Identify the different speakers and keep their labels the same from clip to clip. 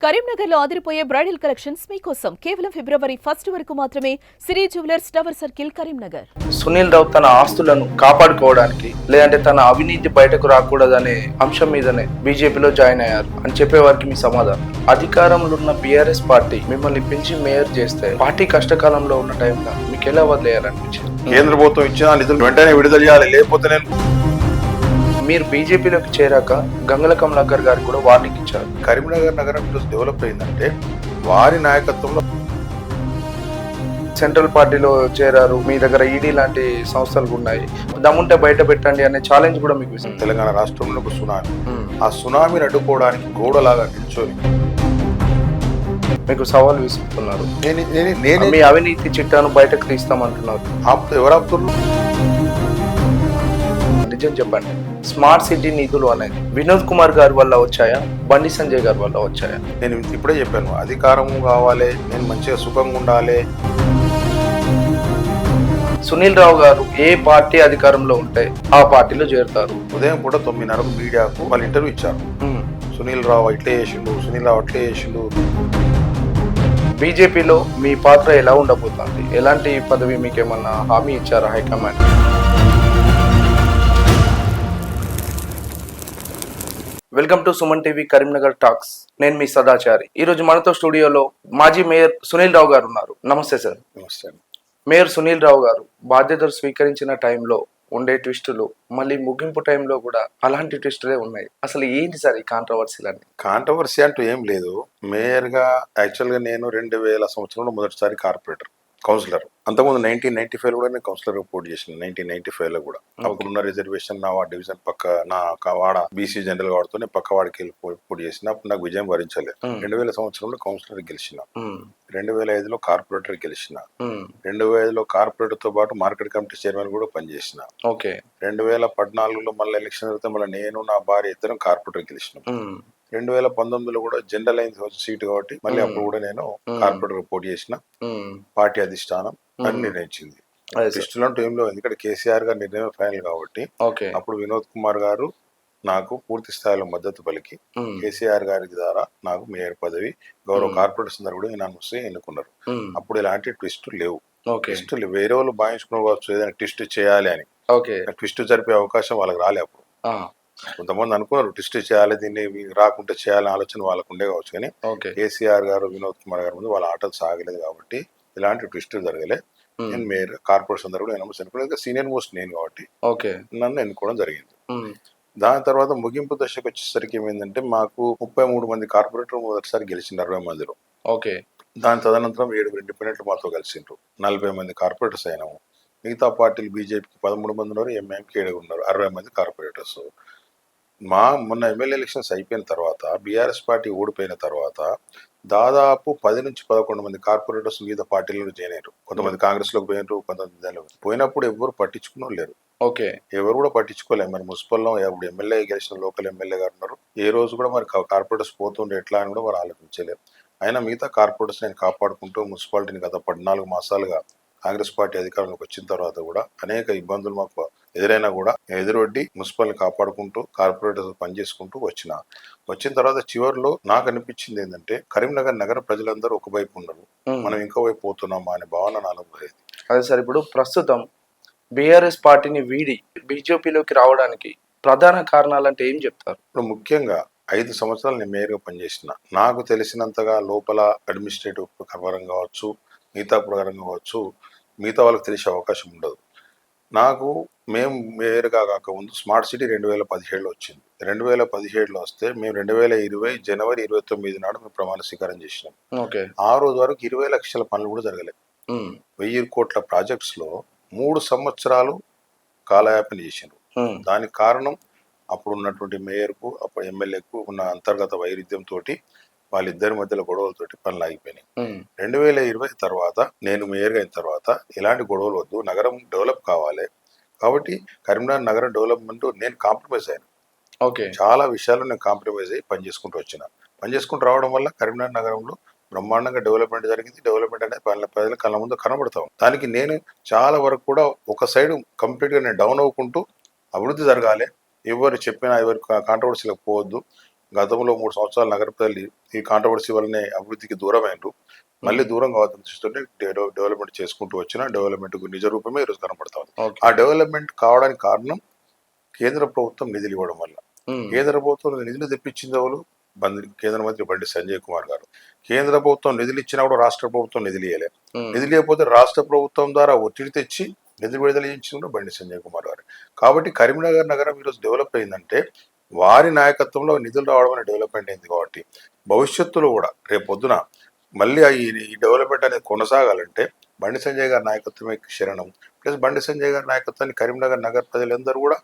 Speaker 1: కరీంనగర్ లో అదిరిపోయే bridal collections మీకోసం కేవలం ఫిబ్రవరి 1 వరకు మాత్రమే Siri jewellers tower circle Karimnagar.
Speaker 2: Sunil Rao తన ఆస్తులను కాపాడుకోవడానికి లేదంటే తన అవినీతి బయటకు రాకూడదనే అంశం మీదనే బీజేపీలో జాయిన్ అయ్యారు అని చెప్పేవారికి మీ సమాధానం. అధికారంలో ఉన్న బీఆర్ఎస్ పార్టీ మిమ్మల్ని పిలిచి మేయర్ చేస్తే పార్టీ కష్టకాలంలో ఉన్న టైంలో మీకు ఎలా వదిలేయాలనిపించింది?
Speaker 3: కేంద్ర ప్రభుత్వం ఇచ్చిన నిధులు వెంటనే విడుదల చేయాలి, లేకపోతే నేను
Speaker 2: మీరు బీజేపీలోకి చేరాక గంగల కమలాకర్ గారు కూడా వార్నింగ్ ఇచ్చారు.
Speaker 3: కరీంనగర్ నగరం డెవలప్ అయిందంటే వారి నాయకత్వంలో.
Speaker 2: సెంట్రల్ పార్టీలో చేరారు, మీ దగ్గర ఈడీ లాంటి సంస్థలు ఉన్నాయి, దమ్ముంటే బయట పెట్టండి అనే ఛాలెంజ్ కూడా మీకు ఇస్తుంది.
Speaker 3: తెలంగాణ రాష్ట్రంలో ఒక సునామీ, ఆ సునామీని అడ్డుకోవడానికి గోడలాగా నిల్చొని
Speaker 2: మీకు సవాల్ విసురుతున్నారు. మీ అవినీతి చిట్టాను బయటకు తీస్తామంటున్నారు.
Speaker 3: ఎవరు ఆపుతున్నారు?
Speaker 2: నిజం చెప్పండి, స్మార్ట్ సిటీ నిధులు అనేది వినోద్ కుమార్ గారి వల్ల వచ్చాయా, బండి సంజయ్ గారి వల్ల వచ్చాయా?
Speaker 3: నేను ఇప్పుడే చెప్పాను, అధికారం కావాలి, నేను మంచిగా సుఖంగా ఉండాలి.
Speaker 2: సునీల్ రావు గారు ఏ పార్టీ అధికారంలో ఉంటే ఆ పార్టీలో చేరుతారు.
Speaker 3: ఉదయం పూట 9:30 మీడియాకు వాళ్ళు ఇంటర్వ్యూ ఇచ్చారు. సునీల్ రావు ఇట్లే చేసిండు, సునీల్ రావు అట్లే చేసిండు.
Speaker 2: బీజేపీలో మీ పాత్ర ఎలా ఉండబోతుంది? ఎలాంటి పదవి మీకేమన్నా హామీ ఇచ్చారా high command? Welcome to Suman TV Karimnagar talks. నేను మీ సదాచారి. ఈ రోజు మనతో స్టూడియోలో మాజీ మేయర్ సునీల్ రావు గారు ఉన్నారు. నమస్తే సార్.
Speaker 3: నమస్తే.
Speaker 2: మేయర్ సునీల్ రావు గారు బాధ్యతలు స్వీకరించిన టైంలో ఉండే ట్విస్టులు, మళ్ళీ ముగింపు టైంలో కూడా అలాంటి ట్విస్టులే ఉన్నాయి. అసలు ఏంటి సార్ ఈ కాంట్రవర్సీలన్నీ?
Speaker 3: కాంట్రవర్సీ అంటూ ఏం లేదు. మేయర్ గా యాక్చువల్ గా నేను 2000 సంవత్సరంలో మొదటిసారి కార్పొరేటర్, కౌన్సిలర్. అంతకుముందు 1995 కూడా నేను కౌన్సిలర్ పోటీ చేసిన. 1995 లో కూడా అప్పుడున్న రిజర్వేషన్ నా డివిజన్ పక్క నా వాడ బీసీ జనరల్ వాడుతూ పక్క వాడికి వెళ్ళి పోటీ చేసిన. అప్పుడు నాకు విజయం వరించలేదు. 2000 సంవత్సరంలో కౌన్సిలర్ గెలిచిన, 2005లో కార్పొరేటర్ గెలిచిన, 2005లో కార్పొరేటర్ తో పాటు మార్కెట్ కమిటీ చైర్మన్ కూడా పనిచేసిన. 2014లో మళ్ళీ ఎలక్షన్ జరిగితే మళ్ళీ నేను నా భార్య ఇద్దరం కార్పొరేటర్ గెలిచిన. 2019లో కూడా జనరల్ అయిన సీట్ కాబట్టి మళ్ళీ అప్పుడు కూడా నేను కార్పొరేటర్ పోటీ చేసిన. పార్టీ అధిష్టానం అని నిర్ణయించింది. టెస్టులంటూ ఏం లేవు, ఎందుకంటే కేసీఆర్ గారు నిర్ణయం ఫైనల్ కాబట్టి. అప్పుడు వినోద్ కుమార్ గారు నాకు పూర్తి స్థాయిలో మద్దతు పలికి కేసీఆర్ గారి ద్వారా నాకు మేయర్ పదవి, గౌరవ కార్పొరేటర్స్ అందరూ కూడా యునానిమస్ ఎన్నుకున్నారు. అప్పుడు ఇలాంటి ట్విస్టులు లేవు. ట్విస్టులు వేరే వాళ్ళు భావించుకోవచ్చు, ఏదైనా ట్విస్ట్ చేయాలి అని. ట్విస్ట్ జరిపే అవకాశం వాళ్ళకి రాలే. అప్పుడు కొంతమంది అనుకున్నారు ట్విస్ట్ చేయాలి, దీన్ని రాకుంటే చేయాలని ఆలోచన వాళ్ళకు ఉండే కావచ్చు. కానీ కేసీఆర్ గారు వినోద్ కుమార్ గారి ముందు వాళ్ళ ఆటలు సాగలేదు కాబట్టి ఇలాంటి ట్విస్ట్ జరగలే. నేను మేయర్ కార్పొరేట్స్ అందరూ కూడా ఎన్నుకున్నాను. సీనియర్ మోస్ట్ నేను కాబట్టి నన్ను ఎన్నుకోవడం జరిగింది. దాని తర్వాత ముగింపు దశకు వచ్చేసరికి ఏమైందంటే మాకు 33 మంది కార్పొరేటర్ మొదటిసారి గెలిచింది 60 మందిలో. దాని తదనంతరం 7 ఇండిపెండెంట్లు మాతో కలిసిండ్రు. 40 మంది కార్పొరేటర్స్ అయినాము. మిగతా పార్టీలు బీజేపీకి 13 మంది ఉన్నారు, ఎంఐఎంకి 7 ఉన్నారు, 60 మంది కార్పొరేటర్స్. మొన్న ఎమ్మెల్యే ఎలక్షన్స్ అయిపోయిన తర్వాత బీఆర్ఎస్ పార్టీ ఓడిపోయిన తర్వాత దాదాపు 10 నుంచి 11 మంది కార్పొరేటర్స్ వివిధ పార్టీలలో జాయిన్ అయ్యారు. కొంతమంది కాంగ్రెస్ లోకి పోయినారు, కొంతమంది పోయినప్పుడు ఎవరు పట్టించుకున్న లేరు. ఎవరు కూడా పట్టించుకోలేదు. మరి మున్సిపల్లో ఇప్పుడు ఎమ్మెల్యే గెలిచిన లోకల్ ఎమ్మెల్యే గారు ఉన్నారు, ఏ రోజు కూడా మరి కార్పొరేటర్స్ పోతుండే ఎట్లా అని కూడా వారు ఆలోచించలేరు. అయినా మిగతా కార్పొరేటర్స్ నేను కాపాడుకుంటూ మున్సిపాలిటీని గత 14 మాసాలుగా కాంగ్రెస్ పార్టీ అధికారంలోకి వచ్చిన తర్వాత కూడా అనేక ఇబ్బందులు మాకు ఎదురైనా కూడా ఎదురొడ్డి మున్సిపల్ని కాపాడుకుంటూ కార్పొరేటర్స్ పనిచేసుకుంటూ వచ్చిన తర్వాత చివరిలో నాకు అనిపించింది ఏంటంటే కరీంనగర్ నగర ప్రజలందరూ ఒకవైపు ఉన్నారు, మనం ఇంకో వైపు పోతున్నామా అనే భావన నాలో పోయేది.
Speaker 2: అదే సార్, ఇప్పుడు ప్రస్తుతం బీఆర్ఎస్ పార్టీని వీడి బీజేపీలోకి రావడానికి ప్రధాన కారణాలు అంటే ఏం చెప్తారు?
Speaker 3: ఇప్పుడు ముఖ్యంగా 5 సంవత్సరాలు నేను మేయర్గా పనిచేసిన. నాకు తెలిసినంతగా లోపల అడ్మినిస్ట్రేటివ్ ప్రకారం కావచ్చు, మిగతా ప్రకారం కావచ్చు, మిగతా వాళ్ళకి తెలిసే అవకాశం ఉండదు. మేము మేయర్గా కాకముందు స్మార్ట్ సిటీ 2017లో వచ్చింది. 2017లో వస్తే మేము 2020 జనవరి 29 నాడు మేము ప్రమాణ స్వీకారం చేసినాం. ఆ రోజు వరకు 20 లక్షల పనులు కూడా జరగలేదు. 1000 కోట్ల ప్రాజెక్ట్స్ లో 3 సంవత్సరాలు కాలయాపన చేసినారు. దానికి కారణం అప్పుడు ఉన్నటువంటి మేయర్కు అప్పుడు ఎమ్మెల్యేకు ఉన్న అంతర్గత వైరుధ్యంతో వాళ్ళిద్దరి మధ్యలో గొడవలతోటి పనులు ఆగిపోయినాయి. 2020 తర్వాత నేను మేయర్గా అయిన తర్వాత ఇలాంటి గొడవలు వద్దు, నగరం డెవలప్ కావాలి కాబట్టి కరీంనగర్ నగర డెవలప్మెంట్ నేను కాంప్రమైజ్ అయ్యాను. చాలా విషయాలు నేను కాంప్రమైజ్ అయ్యి పనిచేసుకుంటూ రావడం వల్ల కరీంనగర్ నగరంలో బ్రహ్మాండంగా డెవలప్మెంట్ జరిగింది. డెవలప్మెంట్ అనేది ప్రజల కళ్ళ ముందు కనబడతాం. దానికి నేను చాలా వరకు కూడా ఒక సైడ్ కంప్లీట్గా నేను డౌన్ అవ్వకుంటూ అభివృద్ధి జరగాలి, ఎవరు చెప్పినా ఎవరికి కాంట్రవర్సీలకు పోవద్దు, గతంలో 3 సంవత్సరాలు నగర ప్రజలు ఈ కాంట్రవర్సీ వల్లనే అభివృద్ధికి దూరమైనరు. మళ్ళీ దూరం కావద్దని దృష్టితోనే డెవలప్మెంట్ చేసుకుంటూ వచ్చిన డెవలప్మెంట్ నిజ రూపమే ఈరోజు కనపడతా ఉంది.
Speaker 2: ఓకే.
Speaker 3: ఆ డెవలప్మెంట్ కావడానికి కారణం కేంద్ర ప్రభుత్వం నిధులు ఇవ్వడం వల్ల.
Speaker 2: ఉమ్.
Speaker 3: కేంద్ర ప్రభుత్వం నిధులు తెప్పించింది ఎవరు? కేంద్ర మంత్రి బండి సంజయ్ కుమార్ గారు. కేంద్ర ప్రభుత్వం నిధులు ఇచ్చినా కూడా రాష్ట్ర ప్రభుత్వం నిధులు ఇవ్వలేదు.
Speaker 2: ఉమ్.
Speaker 3: నిధులు ఇవ్వకపోతే రాష్ట్ర ప్రభుత్వం ద్వారా ఒత్తిడి తెచ్చి నిధులు విడుదల చేయించింది కూడా బండి సంజయ్ కుమార్ గారు. కాబట్టి కరీంనగర్ నగరం ఈరోజు డెవలప్ అయిందంటే వారి నాయకత్వంలో నిధులు రావడం అనే డెవలప్మెంట్ అయింది. కాబట్టి భవిష్యత్తులో కూడా రేపు పొద్దున మళ్ళీ ఈ డెవలప్మెంట్ అనేది కొనసాగాలంటే బండి సంజయ్ గారి నాయకత్వమే శరణం. ప్లస్ బండి సంజయ్ గారి నాయకత్వాన్ని కరీంనగర్ నగర ప్రజలందరూ కూడా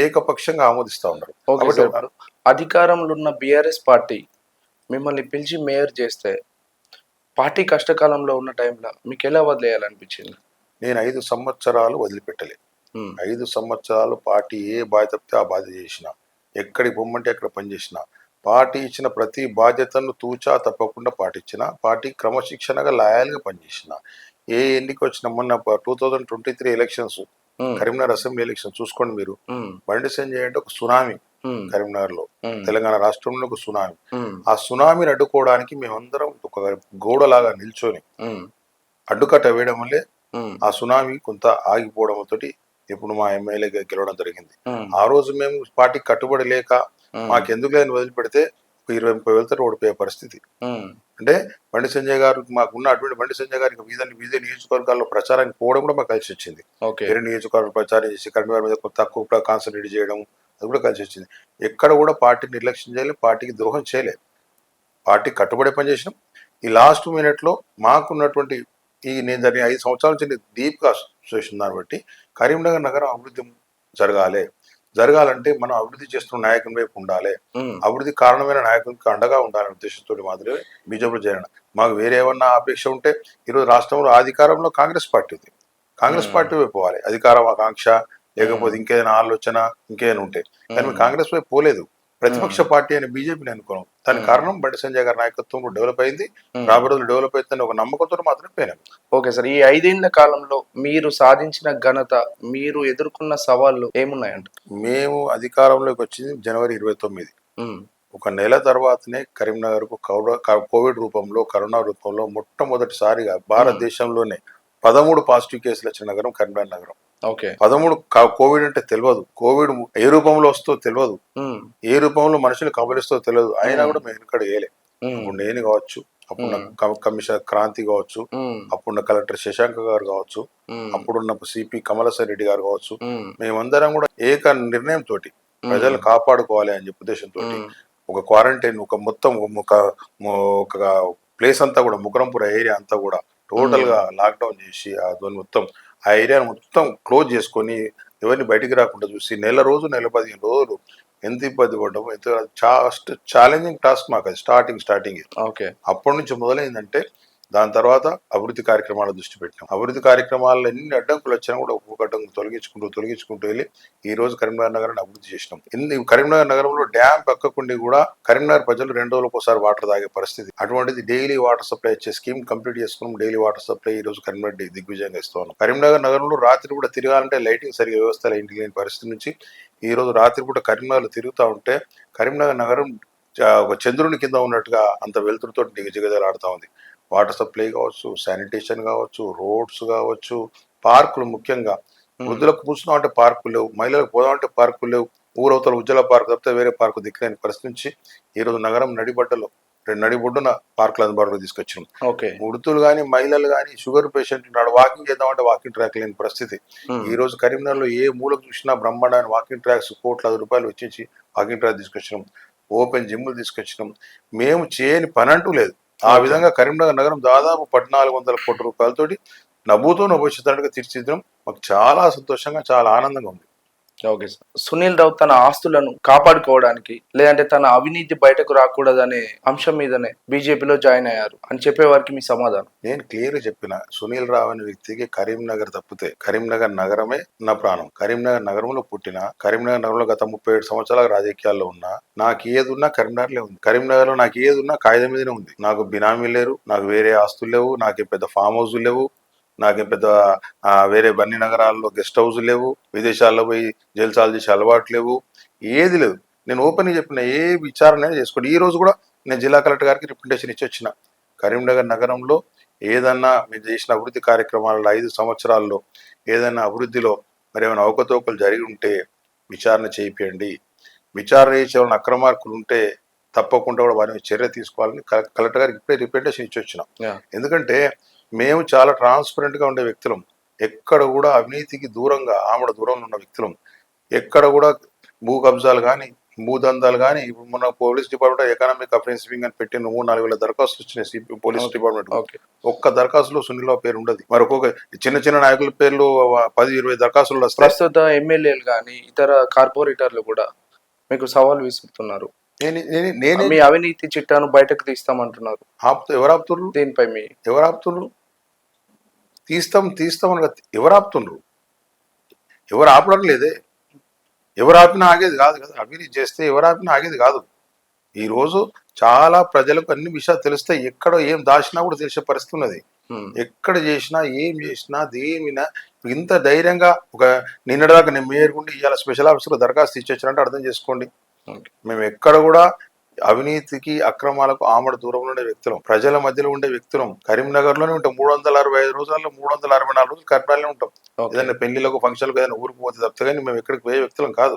Speaker 3: ఏకపక్షంగా ఆమోదిస్తూ ఉన్నారు.
Speaker 2: ఓకే
Speaker 3: కాబట్టి
Speaker 2: సార్, ఇప్పుడు అధికారంలో ఉన్న బీఆర్ఎస్ పార్టీ మిమ్మల్ని పిలిచి మేయర్ చేస్తే పార్టీ కష్టకాలంలో ఉన్న టైంలో మీకు ఎలా వదిలేయాలనిపించింది?
Speaker 3: నేను 5 సంవత్సరాలు వదిలిపెట్టలే.
Speaker 2: ఉమ్.
Speaker 3: 5 సంవత్సరాలు పార్టీ ఏ బాధ్యత చెప్తే ఆ బాధ్యత చేసిన, ఎక్కడికి పొమ్మంటే అక్కడ పనిచేసిన, పార్టీ ఇచ్చిన ప్రతి బాధ్యతను తూచా తప్పకుండా పాటించిన, పార్టీ క్రమశిక్షణగా లాయల్గా పనిచేసిన. ఏ ఎన్నిక వచ్చిన మొన్న 2023 ఎలక్షన్స్,
Speaker 2: ఉమ్.
Speaker 3: కరీంనగర్ అసెంబ్లీ ఎలక్షన్ చూసుకోండి మీరు.
Speaker 2: ఉమ్.
Speaker 3: బండి సంజయ్ అంటే ఒక సునామీ
Speaker 2: ఉమ్.
Speaker 3: కరీంనగర్ లో,
Speaker 2: ఉమ్.
Speaker 3: తెలంగాణ రాష్ట్రంలో ఒక సునామీ.
Speaker 2: ఉమ్.
Speaker 3: ఆ సునామీని అడ్డుకోవడానికి మేమందరం ఒక గోడలాగా నిల్చొని
Speaker 2: ఉమ్.
Speaker 3: అడ్డుకట్ట వేయడం వల్లే
Speaker 2: ఉమ్.
Speaker 3: ఆ సునామీ కొంత ఆగిపోవడం తోటి ఇప్పుడు మా ఎమ్మెల్యేగా గెలవడం జరిగింది.
Speaker 2: ఉమ్.
Speaker 3: ఆ రోజు మేము పార్టీకి కట్టుబడి లేక
Speaker 2: ఉమ్.
Speaker 3: మాకెందుకు లేని వదిలిపెడితే 20-30 వేలతో ఓడిపోయే పరిస్థితి.
Speaker 2: ఉమ్.
Speaker 3: అంటే బండి సంజయ్ గారు మాకున్న అటువంటి బండి సంజయ్ గారికి వివిధ నియోజకవర్గాల్లో ప్రచారానికి పోవడం కూడా మాకు కలిసి వచ్చింది.
Speaker 2: ఓకే.
Speaker 3: వేరే నియోజకవర్గాలు ప్రచారం చేసి కరీంనగర్ మీద తక్కువ కాన్సన్ట్రేట్ చేయడం అది కూడా కలిసి వచ్చింది. ఎక్కడ కూడా పార్టీని నిర్లక్ష్యం చేయలేదు, పార్టీకి ద్రోహం చేయలేదు, పార్టీ కట్టుబడి పనిచేసినాం. ఈ లాస్ట్ మినిట్లో మాకున్నటువంటి నేను దాన్ని 5 సంవత్సరాల నుంచి డీప్గా చూసిన దాన్ని బట్టి కరీంనగర్ నగరం అభివృద్ధి జరగాలంటే మనం అభివృద్ధి చేస్తున్న నాయకుని వైపు ఉండాలి,
Speaker 2: ఉమ్.
Speaker 3: అభివృద్ధి కారణమైన నాయకునికి అండగా ఉండాలనే ఉద్దేశంతో మాత్రమే బీజేపీలో చేరిన. మాకు వేరే ఏమన్నా అపేక్ష ఉంటే ఈరోజు రాష్ట్రంలో అధికారంలో కాంగ్రెస్ పార్టీ ఉంది, కాంగ్రెస్ పార్టీ వైపు పోవాలి. అధికారం ఆకాంక్ష లేకపోతే ఇంకేదైనా ఆలోచన ఇంకేదైనా ఉంటే, కానీ మేము కాంగ్రెస్ వైపు పోలేదు. ప్రతిపక్ష పార్టీ అని బీజేపీని అనుకున్నాం. దానికి కారణం బండి సంజయ్ గారి నాయకత్వంలో డెవలప్ అయింది, రాబోయే రోజులు డెవలప్ అవుతుందని ఒక నమ్మకంతో మాత్రమే పోయినాం.
Speaker 2: ఓకే సార్, ఈ 5 ఏళ్ల కాలంలో మీరు సాధించిన ఘనత, మీరు ఎదుర్కొన్న సవాళ్ళు ఏమున్నాయంట?
Speaker 3: మేము అధికారంలోకి వచ్చింది జనవరి 29.
Speaker 2: ఉమ్.
Speaker 3: ఒక నెల తర్వాతనే కరీంనగర్కు కోవిడ్ రూపంలో, కరోనా రూపంలో మొట్టమొదటిసారిగా భారతదేశంలోనే 13 పాజిటివ్ కేసులు వచ్చిన నగరం కరీంనగర్ నగరం.
Speaker 2: ఓకే.
Speaker 3: 13 కోవిడ్ అంటే తెలియదు, కోవిడ్ ఏ రూపంలో వస్తుందో తెలియదు,
Speaker 2: ఉమ్.
Speaker 3: ఏ రూపంలో మనుషులు కబలిస్తుందో తెలియదు. అయినా కూడా మేము ఇక్కడ వేయలే.
Speaker 2: ఉమ్.
Speaker 3: అప్పుడు నేను కావచ్చు, అప్పుడున్న కమిషనర్ క్రాంతి కావచ్చు,
Speaker 2: ఉమ్.
Speaker 3: అప్పుడున్న కలెక్టర్ శశాంక్ గారు కావచ్చు,
Speaker 2: ఉమ్.
Speaker 3: అప్పుడున్న సిపి కమలసన్ రెడ్డి గారు కావచ్చు,
Speaker 2: ఉమ్.
Speaker 3: మేమందరం కూడా ఏక నిర్ణయం తోటి ప్రజలు కాపాడుకోవాలి అని చెప్పే ఉద్దేశంతో ఒక క్వారంటైన్, ఒక మొత్తం ఒక ప్లేస్ అంతా కూడా ముకరంపుర ఏరియా అంతా కూడా టోటల్ గా లాక్డౌన్ చేసి ఆ ఏరియాను మొత్తం క్లోజ్ చేసుకొని ఎవరిని బయటికి రాకుండా చూసి నెల 15 రోజులు ఎంత ఇబ్బంది పడ్డాము. ఛాలెంజింగ్ టాస్క్ మాకు అది స్టార్టింగ్.
Speaker 2: ఓకే.
Speaker 3: అప్పటి నుంచి మొదలైందంటే దాని తర్వాత అభివృద్ధి కార్యక్రమాల దృష్టి పెట్టాం. అభివృద్ధి కార్యక్రమాల్లో ఎన్ని అడ్డంకులు వచ్చినా కూడా ఒక్కొక్క అడ్డంకు తొలగించుకుంటూ వెళ్ళి ఈ రోజు కరీంనగర్ నగరాన్ని అభివృద్ధి చేసినాం. కరీంనగర్ నగరంలో డ్యామ్ పక్కకుండి కూడా కరీంనగర్ ప్రజలు 2 రోజులకు ఒకసారి వాటర్ తాగే పరిస్థితి. అటువంటిది డైలీ వాటర్ సప్లై ఇచ్చే స్కీమ్ కంప్లీట్ చేసుకున్నాం. డైలీ వాటర్ సప్లై ఈ రోజు కరీంనగర్ దిగ్విజయంగా ఇస్తూ ఉన్నాం. కరీంనగర్ నగరంలో రాత్రి కూడా తిరగాలంటే లైటింగ్ సరిగా వ్యవస్థ ఇంటికి లేని పరిస్థితి నుంచి ఈ రోజు రాత్రి పూట కరీంనగర్లో తిరుగుతూ ఉంటే కరీంనగర్ నగరం ఒక చంద్రుని కింద ఉన్నట్టుగా అంత వెలుతురుతో జిగజగలాడుతూ ఉంది. వాటర్ సప్లై కావచ్చు, శానిటేషన్ కావచ్చు, రోడ్స్ కావచ్చు, పార్కులు, ముఖ్యంగా వృద్ధులకు కూర్చున్నామంటే పార్కులు లేవు, మహిళలకు పోదామంటే పార్కులు లేవు, ఊరవతల ఉజ్జల పార్క్ తప్పితే వేరే పార్కు దిక్కులేని పరిస్థితి నుంచి ఈరోజు నగరం నడిబొడ్డున పార్కులు అందుబాటులో తీసుకొచ్చాం.
Speaker 2: ఓకే.
Speaker 3: వృద్ధులు కానీ మహిళలు కానీ షుగర్ పేషెంట్ నాడు వాకింగ్ చేద్దామంటే వాకింగ్ ట్రాక్ లేని పరిస్థితి. ఈ రోజు కరీంనగర్లో ఏ మూలకు చూసినా బ్రహ్మాండమైన వాకింగ్ ట్రాక్స్ కోట్లాది రూపాయలు వచ్చేసి వాకింగ్ ట్రాక్ తీసుకొచ్చినాం, ఓపెన్ జిమ్లు తీసుకొచ్చినాం. మేము చేయని పని అంటూ లేదు. ఆ విధంగా కరీంనగర్ నగరం దాదాపు 1400 కోట్ల రూపాయలతోటి నవ్వుతో నవ్వుచేటట్టుగా తీర్చిదిద్దడం మాకు చాలా సంతోషంగా, చాలా ఆనందంగా ఉంది.
Speaker 2: ఓకే సార్, సునీల్ రావు తన ఆస్తులను కాపాడుకోవడానికి లేదంటే తన అవినీతి బయటకు రాకూడదనే అంశం మీదనే బీజేపీలో జాయిన్ అయ్యారు అని చెప్పేవారికి మీ సమాధానం?
Speaker 3: నేను క్లియర్గా చెప్పిన, సునీల్ రావు అనే వ్యక్తికి కరీంనగర్ తప్పితే కరీంనగర్ నగరమే నా ప్రాణం. కరీంనగర్ నగరంలో పుట్టిన, కరీంనగర్ నగరంలో గత 37 సంవత్సరాల రాజకీయాల్లో ఉన్నా, నాకు ఏది ఉన్నా కరీంనగర్లో ఉంది. కరీంనగర్లో నాకు ఏది ఉన్నా కాగితం మీదనే ఉంది. నాకు బినామీలు లేరు, నాకు వేరే ఆస్తులు లేవు, నాకే పెద్ద ఫామ్ హౌస్ లేవు, నాకేం పెద్ద వేరే బన్ని నగరాల్లో గెస్ట్ హౌస్ లేవు, విదేశాల్లో పోయి జల్సాలు చేసే అలవాటు లేవు, ఏది లేదు. నేను ఓపెన్గా చెప్పిన ఏ విచారణ చేసుకోండి. ఈ రోజు కూడా నేను జిల్లా కలెక్టర్ గారికి రిప్రజెంటేషన్ ఇచ్చి వచ్చిన. కరీంనగర్ నగరంలో ఏదన్నా మీరు చేసిన అభివృద్ధి కార్యక్రమాలలో 5 సంవత్సరాల్లో ఏదైనా అభివృద్ధిలో మరి ఏమైనా అవకతవకలు జరిగి ఉంటే విచారణ చేయించండి. విచారణ చేసే వాళ్ళని అక్రమార్కులు ఉంటే తప్పకుండా కూడా వారి మీద చర్య తీసుకోవాలని కలెక్టర్ గారికి ఇప్పుడే రిప్రజెంటేషన్ ఇచ్చి వచ్చినాం. ఎందుకంటే మేము చాలా ట్రాన్స్పరెంట్గా ఉండే వ్యక్తులం, ఎక్కడ కూడా అవినీతికి దూరంగా ఆమడ దూరంలో ఉన్న వ్యక్తులం, ఎక్కడ కూడా భూ కబ్జాలు కానీ భూదందాలు కానీ. ఇప్పుడు మన పోలీస్ డిపార్ట్మెంట్ ఎకనామిక్ అఫెన్సింగ్ అని పెట్టిన 3-4 వేల దరఖాస్తులు వచ్చినాయి పోలీస్ డిపార్ట్మెంట్. ఒక్క దరఖాస్తులో సునీల్ పేరు ఉండదు. మరి ఒక్కొక్క చిన్న చిన్న నాయకుల పేర్లు 10-20 దరఖాస్తులు వస్తాయి.
Speaker 2: ప్రస్తుత ఎమ్మెల్యేలు కానీ ఇతర కార్పొరేటర్లు కూడా మీకు సవాల్ విసురుతున్నారు.
Speaker 3: నేను
Speaker 2: మీ అవినీతి చిట్టాను బయటకు తీస్తామంటున్నారు.
Speaker 3: ఎవరు ఆపుతున్నారు?
Speaker 2: దీనిపై మీ
Speaker 3: ఎవరు ఆపుతున్నారు? తీస్తాం అనగా ఎవరు ఆపుతున్నారు? ఎవరు ఆపడం లేదే. ఎవరు ఆపినా ఆగేది కాదు కదా. అవినీతి చేస్తే ఎవరు ఆపినా ఆగేది కాదు. ఈరోజు చాలా ప్రజలకు అన్ని విషయాలు తెలుస్తాయి. ఎక్కడ ఏం దాచినా కూడా తెలిసే పరిస్థితి ఉన్నది. ఎక్కడ చేసినా ఏం చేసినా దేమినా ఇంత ధైర్యంగా ఒక నిన్నటిదాకా నేను మేయర్ గుండి ఇవాళ స్పెషల్ ఆఫీసర్ దరఖాస్తు ఇచ్చేచ్చారంటే అర్థం చేసుకోండి. మేము ఎక్కడ కూడా అవినీతికి అక్రమాలకు ఆమడ దూరంలో ఉండే వ్యక్తులం, ప్రజల మధ్యలో ఉండే వ్యక్తులం. కరీంనగర్లోనే ఉంటాం. 365 రోజుల్లో 364 రోజులు కరీంనగర్లో ఉంటాం. ఏదైనా పెళ్లిలకు ఫంక్షన్లకు ఏదైనా ఊరికి పోతే తప్పితే కానీ మేము ఎక్కడికి పోయే వ్యక్తులం కాదు.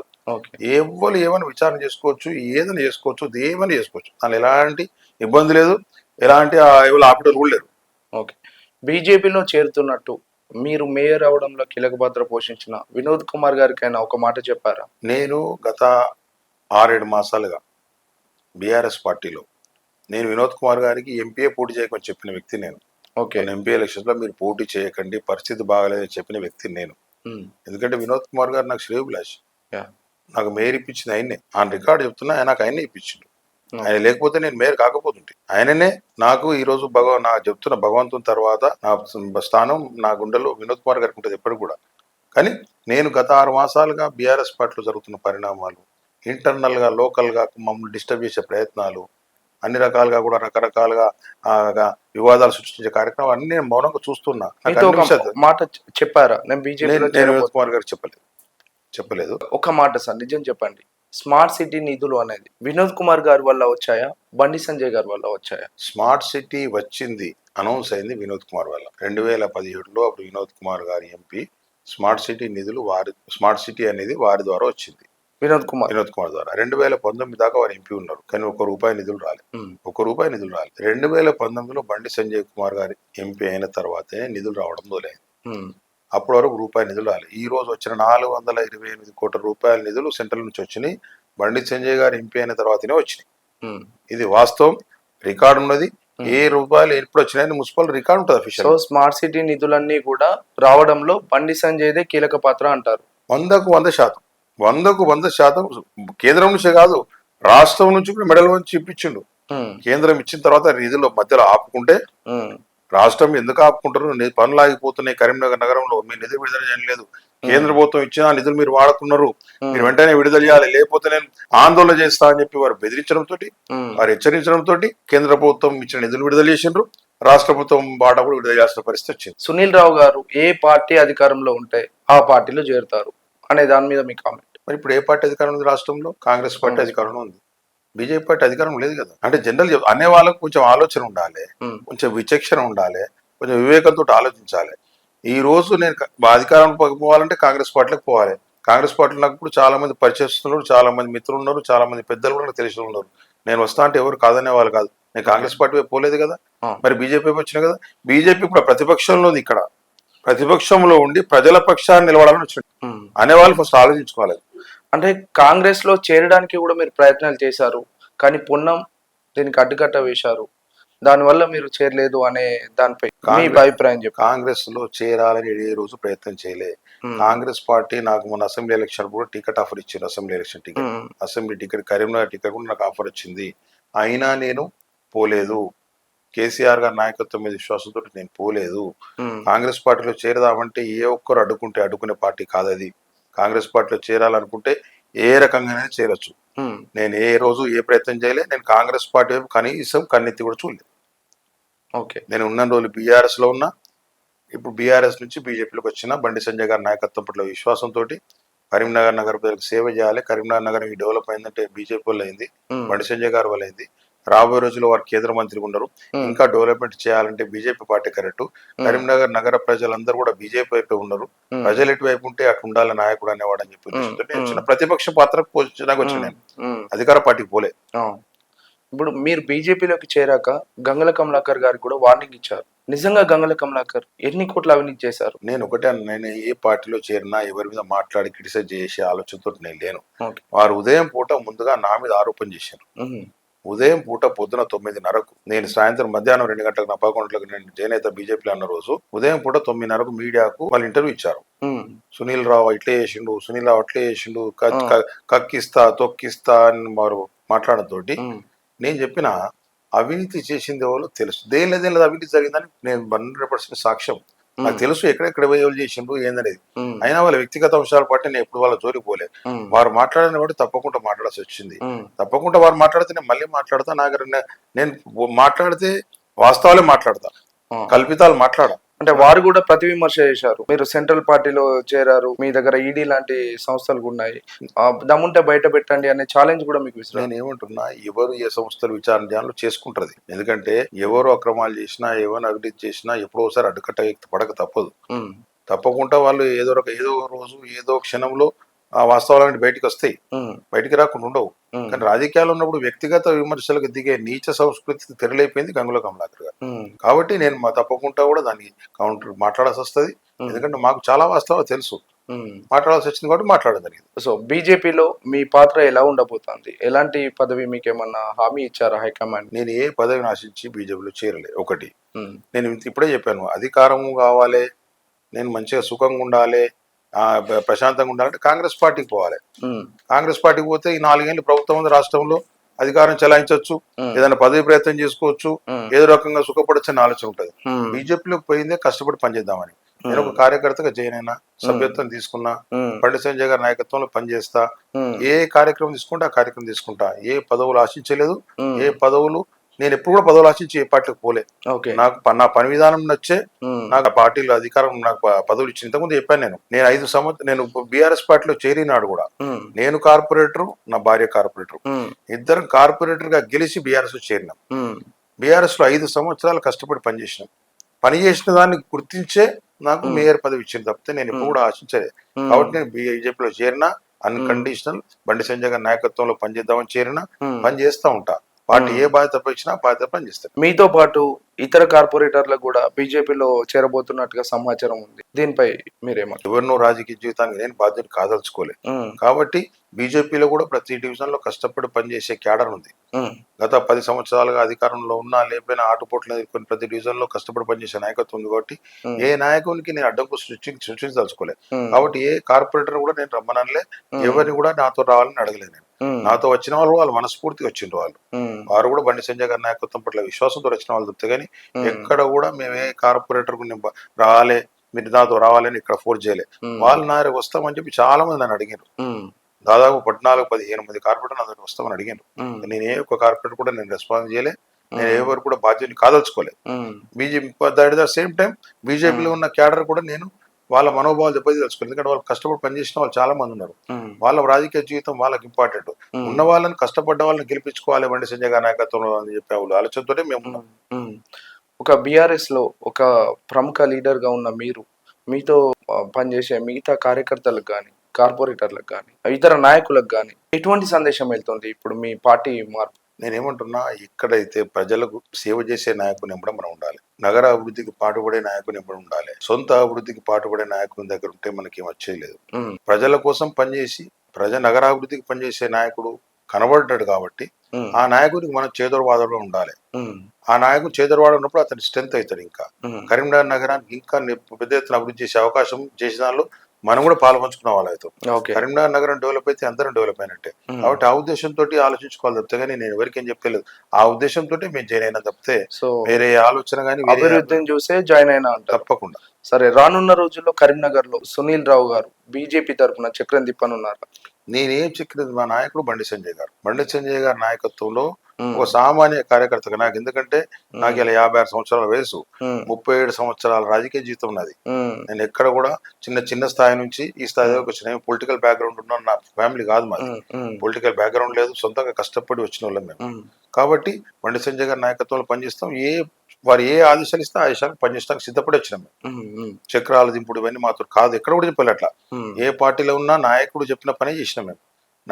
Speaker 3: ఎవరు ఏమైనా విచారణ చేసుకోవచ్చు, ఏదైనా చేసుకోవచ్చు, ఏమైనా చేసుకోవచ్చు. దాని ఎలాంటి ఇబ్బంది లేదు, ఎలాంటి ఎవరు ఆపడం కూడా లేరు.
Speaker 2: ఓకే, బీజేపీలో చేరుతున్నట్టు మీరు మేయర్ అవడంలో కీలక పాత్ర పోషించిన వినోద్ కుమార్ గారికి అయినా ఒక మాట చెప్పారా?
Speaker 3: నేను గత 6-7 మాసాలుగా బీఆర్ఎస్ పార్టీలో నేను వినోద్ కుమార్ గారికి ఎంపీ పోటీ చేయకని చెప్పిన వ్యక్తి నేను.
Speaker 2: ఓకే,
Speaker 3: ఎంపీ ఎలక్షన్స్ లో మీరు పోటీ చేయకండి, పరిస్థితి బాగాలేదని చెప్పిన వ్యక్తి నేను. ఎందుకంటే వినోద్ కుమార్ గారు నాకు శ్రేయోభిలాష్. నాకు మేయర్ ఇప్పించింది ఆయన్నే. ఆయన రికార్డు చెప్తున్నా, నాకు ఆయనే ఇప్పించిండు. ఆయన లేకపోతే నేను మేయర్ కాకపోతుంటే. ఆయననే నాకు ఈ రోజు నా చెప్తున్న భగవంతుని తర్వాత నా స్థానం నా గుండెలో వినోద్ కుమార్ గారికి ఉంటుంది ఎప్పటికి కూడా. కానీ నేను గత 6 మాసాలుగా బీఆర్ఎస్ పార్టీలో జరుగుతున్న పరిణామాలు, ఇంటర్నల్గా లోకల్గా మమ్మల్ని డిస్టర్బ్ చేసే ప్రయత్నాలు, అన్ని రకాలుగా కూడా రకరకాలుగా వివాదాలు సృష్టించే కార్యక్రమం అన్ని నేను మౌనంగా చూస్తున్నా.
Speaker 2: మాట చెప్పారా? నేను
Speaker 3: వినోద్ కుమార్ గారు చెప్పలేదు.
Speaker 2: ఒక మాట సార్, నిజం చెప్పండి. స్మార్ట్ సిటీ నిధులు అనేది వినోద్ కుమార్ గారి వల్ల వచ్చాయా, బండి సంజయ్ గారి వల్ల వచ్చాయా?
Speaker 3: స్మార్ట్ సిటీ వచ్చింది, అనౌన్స్ అయింది వినోద్ కుమార్ వల్ల. 2017లో అప్పుడు వినోద్ కుమార్ గారి ఎంపీ స్మార్ట్ సిటీ నిధులు స్మార్ట్ సిటీ అనేది వారి ద్వారా వచ్చింది, వినోద్ కుమార్ ద్వారా. 2019 దాకా వారు ఎంపీ ఉన్నారు, కానీ ₹1 నిధులు రాలేదు. ₹1 నిధులు రాలేదు. 2019లో బండి సంజయ్ కుమార్ గారి ఎంపీ అయిన తర్వాతే నిధులు రావడం మొదలైంది. అప్పటి వరకు ₹1 నిధులు రాలేదు. ఈ రోజు వచ్చిన 428 కోట్ల రూపాయల నిధులు సెంట్రల్ నుంచి వచ్చినాయి. బండి సంజయ్ గారు ఎంపీ అయిన తర్వాతనే వచ్చినాయి. ఇది వాస్తవం, రికార్డు ఉన్నది. ఏ రూపాయలు ఎప్పుడు వచ్చినాయని మున్సిపల్ రికార్డు ఉంటుంది అఫీషియల్.
Speaker 2: సో స్మార్ట్ సిటీ నిధులన్నీ కూడా రావడంలో బండి సంజయ్దే కీలక పాత్ర అంటారు.
Speaker 3: 100% కేంద్రం నుంచే కాదు, రాష్ట్రం నుంచి కూడా మెడల్ నుంచి ఇప్పించిండు. కేంద్రం ఇచ్చిన తర్వాత నిధులు మధ్యలో ఆపుకుంటే రాష్ట్రం ఎందుకు ఆపుకుంటారు? పనులు ఆగిపోతున్నాయి కరీంనగర్ నగరంలో, మీరు నిధులు విడుదల చేయలేదు, కేంద్ర ప్రభుత్వం ఇచ్చిన నిధులు మీరు వాడుకున్నారు, మీరు వెంటనే విడుదల చేయాలి, లేకపోతే నేను ఆందోళన చేస్తా అని చెప్పి వారు బెదిరించడంతో, వారు హెచ్చరించడంతో కేంద్ర ప్రభుత్వం ఇచ్చిన నిధులు విడుదల చేసిండ్రు, రాష్ట్ర ప్రభుత్వం బాట కూడా విడుదల చేయాల్సిన పరిస్థితి వచ్చింది.
Speaker 2: సునీల్ రావు గారు ఏ పార్టీ అధికారంలో ఉంటే ఆ పార్టీలో చేరుతారు అనే దాని మీద మీ కామెంట్.
Speaker 3: మరి ఇప్పుడు ఏ పార్టీ అధికారం ఉంది రాష్ట్రంలో? కాంగ్రెస్ పార్టీ అధికారంలో ఉంది, బీజేపీ పార్టీ అధికారం లేదు కదా. అంటే జనరల్ అనే వాళ్ళకు కొంచెం ఆలోచన ఉండాలి, కొంచెం విచక్షణ ఉండాలి, కొంచెం వివేకంతో ఆలోచించాలి. ఈ రోజు నేను అధికారం పోవాలంటే కాంగ్రెస్ పార్టీలకు పోవాలి. కాంగ్రెస్ పార్టీలో నాకు ఇప్పుడు చాలా మంది పరిచయస్తున్నారు, చాలా మంది మిత్రులు ఉన్నారు, చాలా మంది పెద్దలు కూడా తెలిసిన ఉన్నారు. నేను వస్తా అంటే ఎవరు కాదనే వాళ్ళు కాదు. నేను కాంగ్రెస్ పార్టీ పోలేదు కదా, మరి బీజేపీ వచ్చిన కదా. బీజేపీ ఇప్పుడు ప్రతిపక్షంలో ఉంది, ఇక్కడ ప్రతిపక్షంలో ఉండి ప్రజల పక్షాన్ని నిలబడాలని వచ్చినట్టు అనేవాళ్ళు ఫస్ట్ ఆలోచించుకోవాలి.
Speaker 2: అంటే కాంగ్రెస్ లో చేరడానికి కూడా మీరు ప్రయత్నాలు చేశారు, కానీ పొన్నం దీనికి అడ్డుకట్ట వేశారు, దానివల్ల మీరు చేరలేదు అనే దానిపై మీ అభిప్రాయం చెప్పి.
Speaker 3: కాంగ్రెస్ లో చేరాలని ఏ రోజు ప్రయత్నం చేయలే. కాంగ్రెస్ పార్టీ నాకు మొన్న అసెంబ్లీ ఎలక్షన్ కూడా టికెట్ ఆఫర్ ఇచ్చింది, assembly election ticket, assembly ticket, Karimnagar ticket కూడా నాకు ఆఫర్ వచ్చింది. అయినా నేను పోలేదు. కేసీఆర్ గారి నాయకత్వం మీద విశ్వాసంతో నేను పోలేదు. కాంగ్రెస్ పార్టీలో చేరదామంటే ఏ ఒక్కరు అడ్డుకునే పార్టీ కాదు అది. కాంగ్రెస్ పార్టీలో చేరాలనుకుంటే ఏ రకంగానే చేరొచ్చు. నేను ఏ రోజు ఏ ప్రయత్నం చేయలే. నేను కాంగ్రెస్ పార్టీ వైపు కనీసం కన్నెత్తి కూడా చూడలేదు.
Speaker 2: ఓకే,
Speaker 3: నేను ఉన్న రోజులు బీఆర్ఎస్ లో ఉన్నా, ఇప్పుడు బీఆర్ఎస్ నుంచి బీజేపీలోకి వచ్చిన బండి సంజయ్ గారి నాయకత్వం పట్ల విశ్వాసంతో కరీంనగర్ నగర ప్రజలకు సేవ చేయాలి. కరీంనగర్ నగరం ఈ డెవలప్ అయిందంటే బీజేపీ వల్ల అయింది, బండి సంజయ్ గారి వల్ల అయింది. రాబోయే రోజుల్లో వారు కేంద్ర మంత్రిగా ఉన్నారు. ఇంకా డెవలప్మెంట్ చేయాలంటే బీజేపీ పార్టీ కరెక్ట్. కరీంనగర్ నగర ప్రజలందరూ కూడా బీజేపీ వైపే ఉన్నారు. ప్రజలు ఎటువైపు ఉంటే అటు ఉండాలి నాయకుడు అనేవాడు అని చెప్పి చిన్న ప్రతిపక్ష పాత్రకు వచ్చిన నేను అధికార పార్టీకి పోలే.
Speaker 2: ఇప్పుడు మీరు బీజేపీలోకి చేరాక గంగుల కమలాకర్ గారికి కూడా వార్నింగ్ ఇచ్చారు. నిజంగా గంగుల కమలాకర్ ఎన్ని కోట్ల అవినీతి చేశారు?
Speaker 3: నేను ఒకటే నేను ఏ పార్టీలో చేరినా ఎవరి మీద మాట్లాడి క్రిటిసైజ్ చేసే ఆలోచనతో నేను లేను.
Speaker 2: ఓకే.
Speaker 3: వారు ఉదయం పూట ముందుగా నా మీద ఆరోపణ చేశారు. ఉదయం పూట పొద్దున 9:30కు నేను సాయంత్రం మధ్యాహ్నం 2 గంటలకు నా 11 గంటలకు నేను చేనేత బీజేపీలో అన్న రోజు ఉదయం పూట 9:30కు మీడియాకు వాళ్ళు ఇంటర్వ్యూ ఇచ్చారు. సునీల్ రావు ఇట్లే చేసిండు, సునీల్ రావు అట్లే చేసిండు, కక్కిస్తా తొక్కిస్తా అని వారు మాట్లాడడంతోటి నేను చెప్పిన అవినీతి చేసింది ఎవరో తెలుసు. దేని లేదు అవినీతి జరిగిందని నేను 100% సాక్ష్యం నాకు తెలుసు. ఎక్కడెక్కడ ఎవరు చేసిండ్రు ఏందనేది. అయినా వాళ్ళ వ్యక్తిగత అంశాలు బట్టి నేను ఎప్పుడు వాళ్ళ జోలికి పోలే. వారు మాట్లాడిన బట్టి తప్పకుండా మాట్లాడాల్సి వచ్చింది. తప్పకుండా వారు మాట్లాడితే నేను మళ్ళీ మాట్లాడతా. నేను మాట్లాడితే వాస్తవాలే మాట్లాడతా, కల్పితాలు మాట్లాడా.
Speaker 2: అంటే వారు కూడా ప్రతి విమర్శ చేశారు. మీరు సెంట్రల్ పార్టీలో చేరారు, మీ దగ్గర ఈడీ లాంటి సంస్థలు ఉన్నాయి, దమ్ముంటే బయట పెట్టండి అనే ఛాలెంజ్ కూడా మీకు విసిరారు.
Speaker 3: నేను ఏమంటున్నా, ఎవరు ఏ సంస్థలు విచారణ చేయాలో చేసుకుంటది. ఎందుకంటే ఎవరు అక్రమాలు చేసినా ఎవరు అవినీతి చేసినా ఎప్పుడో ఒకసారి అడ్డుకట్ట పడక తప్పదు. తప్పకుండా వాళ్ళు ఏదో రోజు ఏదో క్షణంలో ఆ వాస్తవాలు బయటకు వస్తాయి, బయటికి రాకుండా ఉండవు. కానీ రాజకీయాలు ఉన్నప్పుడు వ్యక్తిగత విమర్శలకు దిగే నీచ సంస్కృతి తెరలేకపోయింది గంగుల కమలాకర్ గారు. కాబట్టి నేను తప్పకుండా కూడా దాన్ని కౌంటర్ మాట్లాడాల్సి వస్తుంది. ఎందుకంటే మాకు చాలా వాస్తవాలు తెలుసు, మాట్లాడాల్సి వచ్చింది కాబట్టి మాట్లాడడం జరిగింది.
Speaker 2: సో బీజేపీలో మీ పాత్ర ఎలా ఉండబోతోంది? ఎలాంటి పదవి మీకు ఏమన్నా హామీ ఇచ్చారా హైకమాండ్?
Speaker 3: నేను ఏ పదవిని ఆశించి బీజేపీలో చేరలే. ఒకటి నేను ఇప్పుడే చెప్పాను, అధికారము కావాలి, నేను మంచిగా సుఖంగా ఉండాలి, ప్రశాంతంగా ఉండాలంటే కాంగ్రెస్ పార్టీకి పోవాలి. కాంగ్రెస్ పార్టీకి పోతే ఈ 4 ఏళ్ళు ప్రభుత్వం ఉంది, రాష్ట్రంలో అధికారం చెలాయించవచ్చు, ఏదైనా పదవి ప్రయత్నం చేసుకోవచ్చు, ఏదో రకంగా సుఖపడచ్చు అని ఆలోచన ఉంటుంది. బీజేపీలోకి పోయిందే కష్టపడి పనిచేద్దామని. నేను ఒక కార్యకర్తగా జాయిన్ అయినా, సభ్యత్వం తీసుకున్నా, బండి సంజయ్ గారి నాయకత్వంలో పనిచేస్తా. ఏ కార్యక్రమం తీసుకుంటే ఆ కార్యక్రమం తీసుకుంటా. ఏ పదవులు ఆశించలేదు, ఏ పదవులు నేను ఎప్పుడు కూడా పదవులు ఆశించి ఏ పార్టీకి పోలే. నాకు నా పని విధానం నచ్చే నాకు ఆ పార్టీలో అధికారం నాకు పదవులు ఇచ్చిన. ఇంతకుముందు చెప్పాను, నేను 5 సంవత్సరాలు నేను బీఆర్ఎస్ పార్టీలో చేరినాడు కూడా. నేను కార్పొరేటర్, నా భార్య కార్పొరేటర్, ఇద్దరం కార్పొరేటర్ గా గెలిచి బీఆర్ఎస్ లో చేరినాం. బీఆర్ఎస్ లో 5 సంవత్సరాలు కష్టపడి పనిచేసినాం. పనిచేసిన దాన్ని గుర్తించే నాకు మేయర్ పదవి ఇచ్చింది తప్పితే నేను ఎప్పుడు కూడా ఆశించలేదు. కాబట్టి నేను బీజేపీలో చేరినా అన్కండిషనల్ బండి సంజయ్ గారి నాయకత్వంలో పనిచేద్దామని చేరినా, పని చేస్తా ఉంటా. పార్టీ ఏ బాధ్యత ఇచ్చినా బాధ్యత పని చేస్తారు.
Speaker 2: మీతో పాటు ఇతర కార్పొరేటర్లకు కూడా బీజేపీలో చేరబోతున్నట్టుగా సమాచారం ఉంది. దీనిపై మీరేమంటారు?
Speaker 3: ఎవరినో రాజకీయ జీవితానికి నేను బాధ్యత కాదలుచుకోలే. కాబట్టి బీజేపీలో కూడా ప్రతి డివిజన్ లో కష్టపడి పనిచేసే క్యాడర్ ఉంది. గత 10 సంవత్సరాలుగా అధికారంలో ఉన్నా లేకపోయినా ఆటుపోట్లు ఎదుర్కొని ప్రతి డివిజన్ లో కష్టపడి పనిచేసే నాయకత్వం ఉంది. కాబట్టి ఏ నాయకునికి నేను అడ్డంకు సృష్టించదలుచుకోలే. కాబట్టి ఏ కార్పొరేటర్ కూడా నేను రమ్మనలే, ఎవరిని కూడా నాతో రావాలని అడగలేదు. నేను నాతో వచ్చిన వాళ్ళు మనస్ఫూర్తిగా వచ్చిండ్రు. వారు కూడా బండి సంజయ్ గారి నాయకత్వం పట్ల విశ్వాసంతో వచ్చిన వాళ్ళు తప్పితే కానీ ఎక్కడ కూడా మేమే కార్పొరేటర్ రావాలి, మీరు నాతో రావాలని ఇక్కడ ఫోర్స్ చేయలే. వాళ్ళు నా వస్తామని చెప్పి చాలా మంది నన్ను అడిగారు. దాదాపు 14-15 మంది కార్పొరేటర్ నా దగ్గర వస్తామని అడిగారు. నేను ఏ ఒక్క కార్పొరేటర్ కూడా నేను రెస్పాన్స్ చేయలే. నేను ఎవరు కూడా బాధ్యతని కాదలుచుకోలే. BJP at the same time బీజేపీలో ఉన్న క్యాడర్ కూడా నేను వాళ్ళ మనోభావాలు దెబ్బతీసుకోవాలి. ఎందుకంటే వాళ్ళు కష్టపడి పనిచేసిన వాళ్ళు చాలా మంది ఉన్నారు. వాళ్ళ రాజకీయ జీవితం వాళ్ళకి ఇంపార్టెంట్. ఉన్న వాళ్ళని కష్టపడ్డ వాళ్ళని గెలిపించుకోవాలి బండి సంజయ్ గారి నాయకత్వంలో అని చెప్పే వాళ్ళు ఆలోచనతోనే మేము ఉన్నాం.
Speaker 2: ఒక బీఆర్ఎస్ లో ఒక ప్రముఖ లీడర్ గా ఉన్న మీరు, మీతో పనిచేసే మిగతా కార్యకర్తలకు కానీ, కార్పొరేటర్లకు కానీ, ఇతర నాయకులకు కానీ ఎటువంటి సందేశం వెళ్తుంది ఇప్పుడు మీ పార్టీ మార్పు?
Speaker 3: నేనేమంటున్నా, ఎక్కడైతే ప్రజలకు సేవ చేసే నాయకుని ఎంబడ మనం ఉండాలి, నగర అభివృద్ధికి పాటుపడే నాయకుని ఎంబడ ఉండాలి. సొంత అభివృద్ధికి పాటుపడే నాయకుని దగ్గర ఉంటే మనకేం వచ్చేది లేదు. ప్రజల కోసం పనిచేసి నగరాభివృద్ధికి పనిచేసే నాయకుడు కనబడ్డాడు కాబట్టి ఆ నాయకుడికి మనం చేదోడువాదోడుగా ఉండాలి. ఆ నాయకుడు చేదోడువాడు ఉన్నప్పుడు అతని స్ట్రెంత్ అవుతాడు. ఇంకా కరీంనగర్ నగరానికి ఇంకా పెద్ద ఎత్తున అభివృద్ధి చేసే అవకాశం చేసిన దానిలో మనం కూడా పాల్పంచుకున్న వాళ్ళు అవుతాం. కరీంనగర్ నగరం డెవలప్ అయితే అందరం డెవలప్ అయినట్టే. కాబట్టి ఆ ఉద్దేశంతో ఆలోచించుకోవాలి తప్పితే కానీ నేను ఎవరికేం చెప్పలేదు. ఆ ఉద్దేశంతో మేము జాయిన్ అయినా తప్పితే వేరే ఆలోచన కానీ
Speaker 2: అభివృద్ధిని చూసే జాయిన్ అయినా
Speaker 3: తప్పకుండా.
Speaker 2: సరే, రానున్న రోజుల్లో కరీంనగర్ లో సునీల్ రావు గారు బీజేపీ తరఫున చక్రం తిప్పనున్నారు.
Speaker 3: నేనేం చెప్పినది, మా నాయకుడు బండి సంజయ్ గారు నాయకత్వంలో ఒక సామాన్య కార్యకర్తగా నాకు, ఎందుకంటే నాకు ఇలా 56 సంవత్సరాల వయసు, 37 సంవత్సరాల రాజకీయ జీవితం ఉన్నది. నేను ఎక్కడ కూడా చిన్న స్థాయి నుంచి ఈ స్థాయి వరకు వచ్చిన, పొలిటికల్ బ్యాక్గ్రౌండ్ ఉన్న నా ఫ్యామిలీ కాదు మాది, పొలిటికల్ బ్యాక్గ్రౌండ్ లేదు, సొంతంగా కష్టపడి వచ్చిన వాళ్ళం మేము. కాబట్టి బండి సంజయ్ గారి నాయకత్వంలో పనిచేస్తాం. వారు ఏ ఆదేశాలు ఇస్తే ఆ ఆదేశాలకు పనిచేయడానికి సిద్ధపడి వచ్చినాం మేము. చక్రాలు దింపుడు ఇవన్నీ మాతో కాదు, ఎక్కడ కూడా చెప్పాలి అట్లా. ఏ పార్టీలో ఉన్నా నాయకుడు చెప్పిన పనే చేసినాం మేము.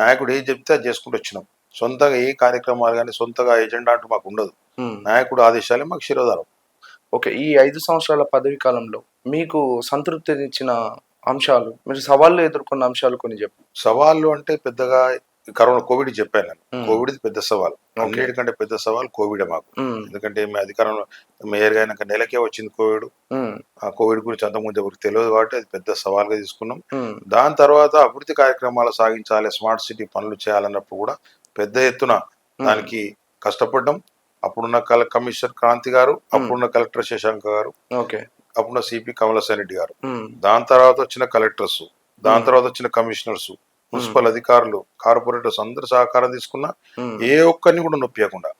Speaker 3: నాయకుడు ఏం చెప్తే అది చేసుకుంటూ వచ్చినాం. సొంతగా ఏ కార్యక్రమాలు కానీ సొంతగా ఎజెండా అంటూ మాకు ఉండదు. నాయకుడు ఆదేశాలే మాకు శిరోధారం.
Speaker 2: ఓకే, ఈ 5 సంవత్సరాల పదవి కాలంలో మీకు సంతృప్తినిచ్చిన అంశాలు, మీరు సవాళ్ళు ఎదుర్కొన్న అంశాలు కొన్ని చెప్పు.
Speaker 3: సవాళ్ళు అంటే పెద్దగా కోవిడ్ చెప్పాను నేను. కోవిడ్ పెద్ద సవాల్, అన్నిటికంటే పెద్ద సవాల్ కోవిడ్ మాకు. ఎందుకంటే మేము అధికారంలో మేయర్ గా అయినాక నెలకే వచ్చింది కోవిడ్. ఆ కోవిడ్ గురించి అంతకుముందు ఎవరికి తెలియదు కాబట్టి అది పెద్ద సవాల్గా తీసుకున్నాం. దాని తర్వాత అభివృద్ధి కార్యక్రమాలు సాగించాలి, స్మార్ట్ సిటీ పనులు చేయాలన్నప్పుడు కూడా పెద్ద ఎత్తున దానికి కష్టపడ్డాం. అప్పుడున్న కమిషనర్ క్రాంతి గారు, అప్పుడున్న కలెక్టర్ శశాంక్ గారు, అప్పుడున్న సిపి కమలసేన్ రెడ్డి గారు, దాని తర్వాత వచ్చిన కలెక్టర్స్, దాని తర్వాత వచ్చిన కమిషనర్స్, మున్సిపల్ అధికారులు, కార్పొరేటర్స్ అందరు సహకారం తీసుకున్నా ఏ ఒక్కరిని కూడా నొప్పియకుండా,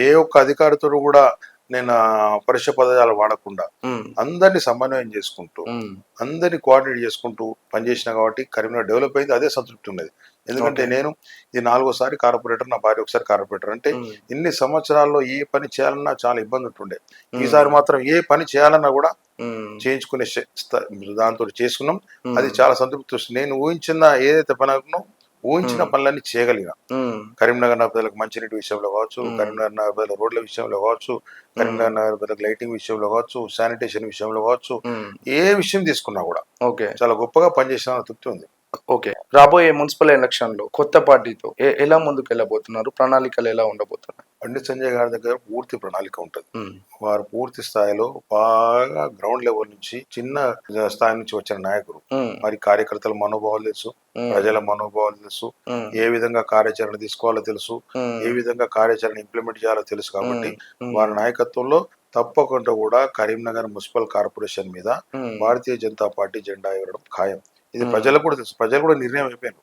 Speaker 3: ఏ ఒక్క అధికారితో కూడా నేను పరుష పదాలు వాడకుండా అందరినీ సమన్వయం చేసుకుంటూ అందరినీ కోఆర్డినేట్ చేసుకుంటూ పనిచేసిన కాబట్టి కరీంనగర్ డెవలప్ అయింది. అదే సంతృప్తి ఉన్నది. ఎందుకంటే నేను ఇది 4వ కార్పొరేటర్, నా భార్య ఒకసారి కార్పొరేటర్. అంటే ఇన్ని సంవత్సరాల్లో ఏ పని చేయాలన్నా చాలా ఇబ్బంది ఉంటుండే. ఈసారి మాత్రం ఏ పని చేయాలన్నా కూడా చేయించుకునే దాంతో చేసుకున్నాం. అది చాలా సంతృప్తి వస్తుంది. నేను ఊహించిన ఏదైతే పని అనుకున్నాం, ఊహించిన పనులన్నీ చేయగలిగిన. కరీంనగర్ నగర ప్రజలకు మంచినీటి విషయంలో కావచ్చు, కరీంనగర్ నగర ప్రజల రోడ్ల విషయంలో కావచ్చు, కరీంనగర్ నగర ప్రజలకు లైటింగ్ విషయంలో కావచ్చు, శానిటేషన్ విషయంలో కావచ్చు, ఏ విషయం తీసుకున్నా కూడా చాలా గొప్పగా పనిచేసిన తృప్తి ఉంది.
Speaker 2: ఓకే, రాబోయే మున్సిపల్ ఎలక్షన్ లో కొత్త పార్టీతో ఎలా ముందుకు వెళ్ళబోతున్నారు? ప్రణాళికలు ఎలా ఉండబోతున్నాయి?
Speaker 3: బండి సంజయ్ గారి దగ్గర పూర్తి ప్రణాళిక ఉంటుంది. వారు పూర్తి స్థాయిలో బాగా గ్రౌండ్ లెవెల్ నుంచి చిన్న స్థాయి నుంచి వచ్చిన నాయకుడు. మరి కార్యకర్తల మనోభావాలు తెలుసు, ప్రజల మనోభావాలు తెలుసు, ఏ విధంగా కార్యాచరణ తీసుకోవాలో తెలుసు, ఏ విధంగా కార్యాచరణ ఇంప్లిమెంట్ చేయాలో తెలుసు. కాబట్టి వారి నాయకత్వంలో తప్పకుండా కూడా కరీంనగర్ మున్సిపల్ కార్పొరేషన్ మీద భారతీయ జనతా పార్టీ జెండా ఎగరడం ఖాయం. ఇది ప్రజలకు కూడా తెలుసు, ప్రజలు కూడా నిర్ణయం అయిపోయారు.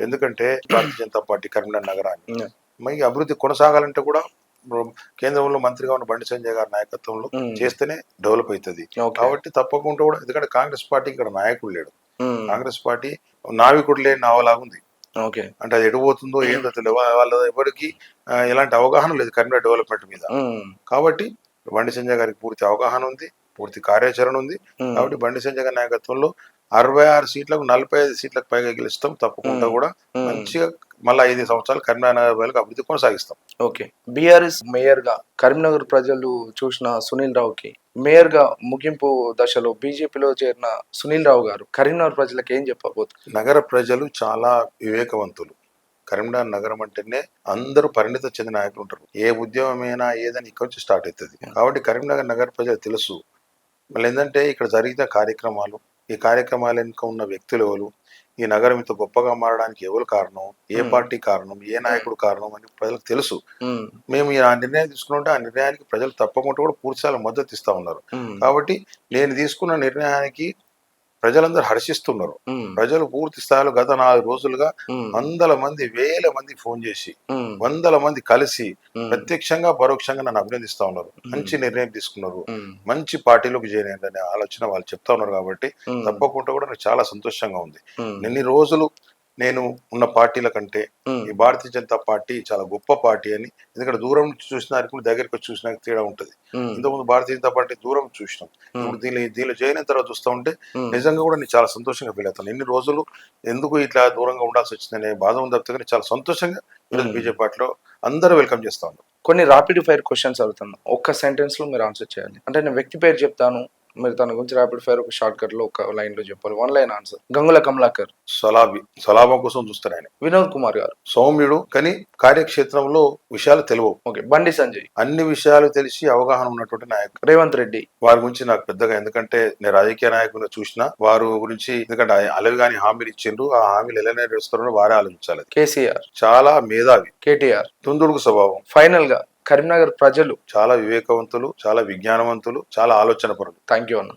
Speaker 3: ఎందుకంటే భారతీయ జనతా పార్టీ కరీంనగర్ నగరాన్ని మరి అభివృద్ధి కొనసాగాలంటే కూడా కేంద్రంలో మంత్రిగా ఉన్న బండి సంజయ్ గారి నాయకత్వంలో చేస్తేనే డెవలప్ అవుతుంది. కాబట్టి తప్పకుండా కూడా, ఎందుకంటే కాంగ్రెస్ పార్టీ ఇక్కడ నాయకుడు లేడు. కాంగ్రెస్ పార్టీ నావికుడు లేని నావలాగుంది. అంటే అది ఎడిపోతుందో ఏందో తెలియదు. వాళ్ళ ఎవరికి ఎలాంటి అవగాహన లేదు కరీంనగర్ డెవలప్మెంట్ మీద. కాబట్టి బండి సంజయ్ గారికి పూర్తి అవగాహన ఉంది, పూర్తి కార్యాచరణ ఉంది. కాబట్టి బండి సంజయ్ గారి నాయకత్వంలో 66 సీట్లకు 45 సీట్లకు పైగా గెలుస్తాం. తప్పకుండా కూడా మంచిగా మళ్ళీ 5 సంవత్సరాలు కరీంనగర్ అభివృద్ధి కొనసాగిస్తాం.
Speaker 2: ఓకే, బీఆర్ఎస్ మేయర్ గా కరీంనగర్ ప్రజలు చూసిన సునీల్ రావుకి మేయర్ గా ముగింపు దశలో బీజేపీలో చేరిన సునీల్ రావు గారు కరీంనగర్ ప్రజలకు ఏం చెప్పబోతున్నారు?
Speaker 3: నగర ప్రజలు చాలా వివేకవంతులు. కరీంనగర్ నగరం అంటేనే అందరూ పరిణిత చెందిన నాయకులు ఉంటారు. ఏ ఉద్యమమైనా ఏదైనా ఇక్కడ నుంచి స్టార్ట్ అవుతుంది. కాబట్టి కరీంనగర్ నగర ప్రజలు తెలుసు. మళ్ళీ ఏంటంటే ఇక్కడ జరిగిన కార్యక్రమాలు, ఈ కార్యక్రమాల వెనుక ఉన్న వ్యక్తులు ఎవరు, ఈ నగరం ఇంత గొప్పగా మారడానికి ఎవరు కారణం, ఏ పార్టీ కారణం, ఏ నాయకుడు కారణం అని ప్రజలకు తెలుసు. మేము ఆ నిర్ణయం తీసుకుంటే ఆ నిర్ణయానికి ప్రజలు తప్పకుండా కూడా పూర్తిస్థాయిలో మద్దతు ఇస్తా ఉన్నారు. కాబట్టి నేను తీసుకున్న నిర్ణయానికి ప్రజలందరూ హర్షిస్తున్నారు. ప్రజలు పూర్తి స్థాయిలో గత 4 రోజులుగా వందల మంది, వేల మంది ఫోన్ చేసి, వందల మంది కలిసి ప్రత్యక్షంగా పరోక్షంగా నన్ను అభినందిస్తా ఉన్నారు. మంచి నిర్ణయం తీసుకున్నారు, మంచి పార్టీలోకి జాయిన్ అయ్యారనే ఆలోచన వాళ్ళు చెప్తా ఉన్నారు. కాబట్టి తప్పకుండా కూడా నాకు చాలా సంతోషంగా ఉంది. ఎన్ని రోజులు నేను ఉన్న పార్టీల కంటే ఈ భారతీయ జనతా పార్టీ చాలా గొప్ప పార్టీ అని, ఎందుకంటే దూరం నుంచి చూసిన దగ్గరికి వచ్చి చూసిన తేడా ఉంటుంది. ఇంతకుముందు భారతీయ జనతా పార్టీ దూరం చూసినాం, ఇప్పుడు దీనిలో జాయిన్ అయిన తర్వాత చూస్తూ ఉంటే నిజంగా కూడా నేను చాలా సంతోషంగా ఫీల్ అవుతాను. ఎన్ని రోజులు ఎందుకు ఇట్లా దూరంగా ఉండాల్సి వచ్చిందనే బాధ ఉంది తప్పితే చాలా సంతోషంగా ఈరోజు బీజేపీ పార్టీలో అందరూ వెల్కమ్ చేస్తా ఉన్నారు.
Speaker 2: కొన్ని రాపిడ్ ఫైర్ క్వశ్చన్స్ అడుగుతాను, ఒక్క సెంటెన్స్ లో మీరు ఆన్సర్ చేయాలి. అంటే నేను వ్యక్తి పేరు చెప్తాను, మీరు తన గురించి ర్యాపిడ్ ఫైర్ ఒక షార్ట్ కట్ లో ఒక లైన్ లో చెప్పాలి. 1 లైన్ ఆన్సర్. గంగుల కమలాకర్
Speaker 3: సలాబా కోసం చూస్తారు ఆయన.
Speaker 2: వినోద్ కుమార్ గారు
Speaker 3: సౌమ్యుడు, కానీ కార్యక్షేత్రంలో విషయాలు తెలియవు.
Speaker 2: ఓకే, బండి సంజయ్
Speaker 3: అన్ని విషయాలు తెలిసి అవగాహన ఉన్నటువంటి నాయకుడు.
Speaker 2: రేవంత్ రెడ్డి
Speaker 3: వారి గురించి నాకు పెద్దగా, ఎందుకంటే నేను రాజకీయ నాయకులు చూసిన వారి గురించి, ఎందుకంటే అలవి కానీ హామీలు ఇచ్చిండ్రు, ఆ హామీలు ఎలా నెరవేరుస్తారో వారే ఆలోచించాలి.
Speaker 2: కేసీఆర్
Speaker 3: చాలా మేధావి.
Speaker 2: కేటీఆర్
Speaker 3: తుందుడుకు స్వభావం.
Speaker 2: ఫైనల్ గా కరీంనగర్ ప్రజలు
Speaker 3: చాలా వివేకవంతులు, చాలా విజ్ఞానవంతులు, చాలా ఆలోచన పరులు.
Speaker 2: థ్యాంక్ యూ అన్న.